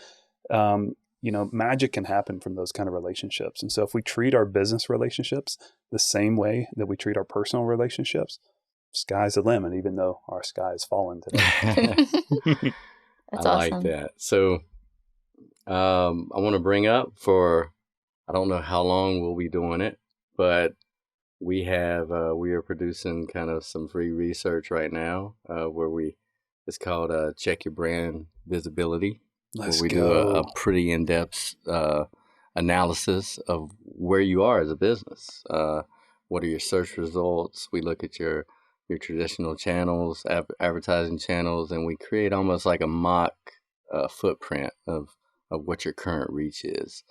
You know, magic can happen from those kind of relationships. And so if we treat our business relationships the same way that we treat our personal relationships, sky's the limit, even though our sky has fallen today. That's I awesome. like that. So I want to bring up I don't know how long we'll be doing it, but we are producing kind of some free research right now where it's called Check Your Brand Visibility. Let's where we go. do a pretty in-depth analysis of where you are as a business. What are your search results? We look at your traditional channels, advertising channels, and we create almost like a mock footprint of what your current reach is.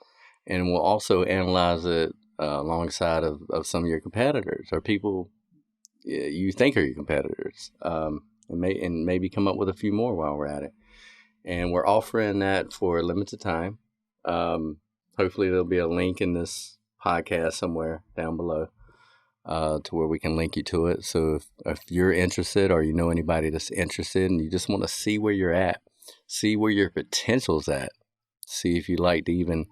And we'll also analyze it alongside of some of your competitors or people you think are your competitors, and maybe come up with a few more while we're at it. And we're offering that for a limited time. Hopefully there'll be a link in this podcast somewhere down below to where we can link you to it. So if you're interested, or you know anybody that's interested and you just want to see where you're at, see where your potential's at, see if you'd like to even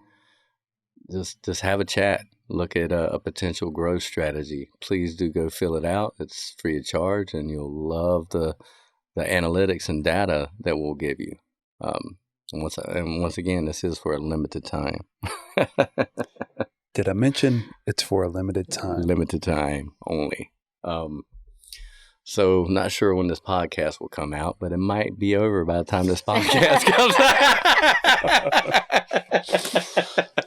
just have a chat, look at a potential growth strategy, please do go fill it out. It's free of charge, and you'll love the analytics and data that we'll give you. And once again, this is for a limited time. Did I mention it's for a limited time? Limited time only. So not sure when this podcast will come out, but it might be over by the time this podcast comes out.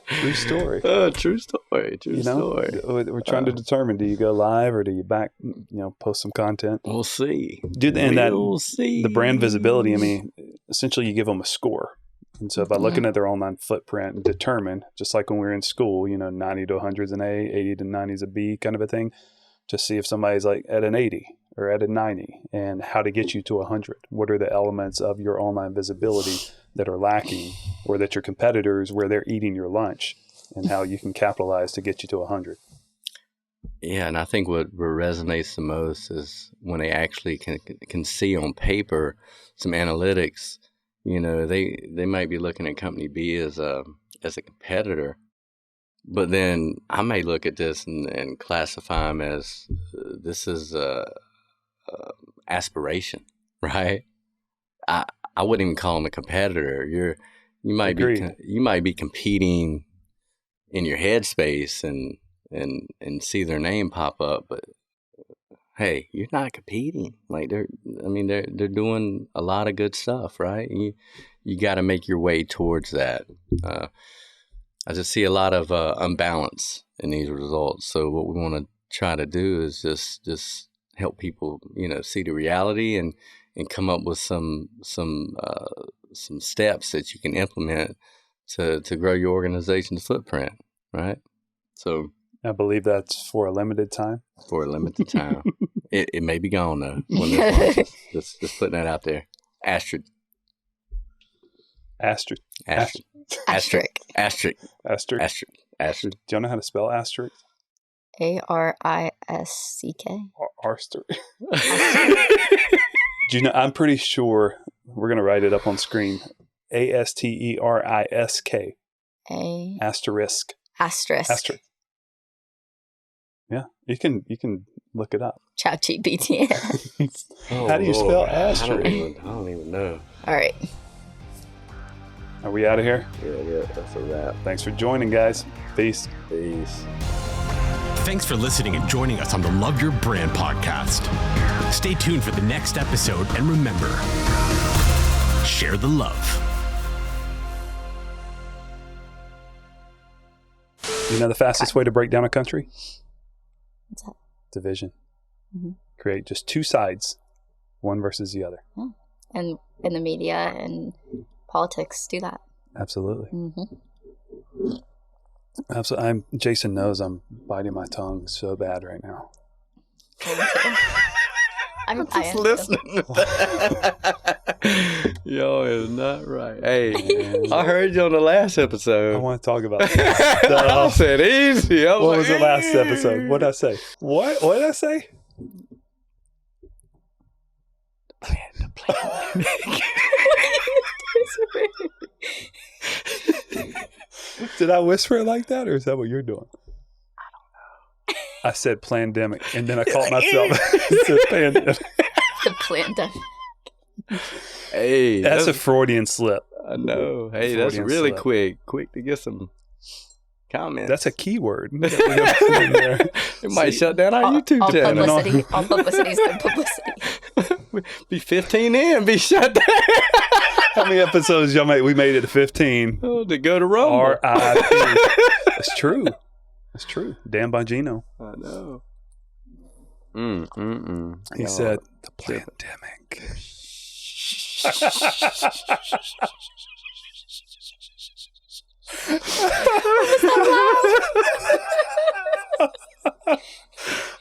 True story. True story. True story. We're trying to determine, do you go live or do you post some content? We'll see. We'll see. The brand visibility, I mean, essentially you give them a score. And so by looking at their online footprint and determine, just like when we were in school, 90 to 100 is an A, 80 to 90 is a B kind of a thing, to see if somebody's like at an 80 or at a 90 and how to get you to 100. What are the elements of your online visibility that are lacking, or that your competitors, where they're eating your lunch, and how you can capitalize to get you to 100. Yeah, and I think what resonates the most is when they actually can see on paper some analytics. They might be looking at company B as a competitor, but then I may look at this and classify them as this is aspiration, right? I wouldn't even call them a competitor. You might be competing in your headspace and see their name pop up, but hey, you're not competing. Like they're doing a lot of good stuff, right? You got to make your way towards that. I just see a lot of unbalance in these results. So what we want to try to do is just help people, see the reality and come up with some steps that you can implement to grow your organization's footprint, right? So I believe that's for a limited time. For a limited time. It may be gone though. When this launches. Just putting that out there. Asterisk. Do you know how to spell asterisk? ARISCK. Arster. Do you know? I'm pretty sure we're gonna write it up on screen. Asterisk. Asterisk. Asterisk. Yeah, you can look it up. ChatGPT. How do you spell asterisk? I don't even know. All right. Are we out of here? Yeah, that's a wrap. Thanks for joining, guys. Peace. Thanks for listening and joining us on the Love Your Brand podcast. Stay tuned for the next episode, and remember, share the love. You know the fastest way to break down a country? What's that? Division. Mm-hmm. Create just two sides, one versus the other. Yeah. And in the media and politics, do that. Absolutely. Mm-hmm. Absolutely. Jason knows I'm biting my tongue so bad right now. I'm just listening to that. Yo, it's not right. Hey, I heard you on the last episode. I want to talk about that. I said easy. What was the last episode? What did I say? What did I say? The plan. Did I whisper it like that, or is that what you're doing? I don't know. I said pandemic, and then I caught myself. I said pandemic. The pandemic. Hey, that's a Freudian slip. I know. Hey, Freudian that's really slip. quick to get some comments. That's a keyword. It might shut down our YouTube channel. All publicity is good publicity. Be 15 in, be shut down. How many episodes y'all made? We made it to 15. Oh, to go to Rumble. R.I.P. That's true. That's true. Dan Bongino. I know. He said, the pandemic.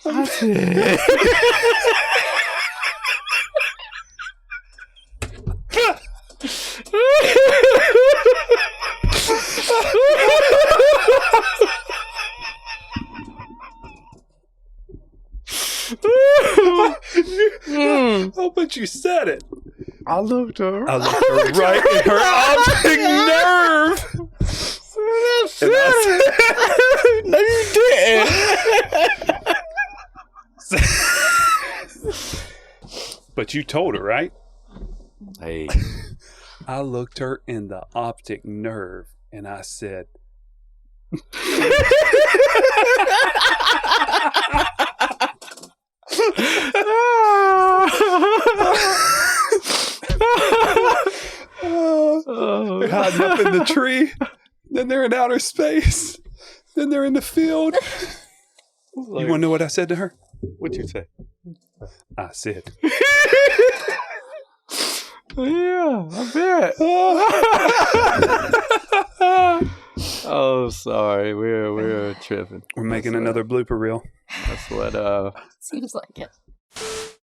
That's it. Oh, but you said it. I looked her right in her optic nerve. No, you didn't. But you told her, right? Hey. I looked her in the optic nerve and I said, they're hiding up in the tree. Then they're in outer space. Then they're in the field. You want to know what I said to her? What'd you say? I said, yeah, I bet. Oh, sorry. We're tripping. We're making another blooper reel. That's what Seems like it.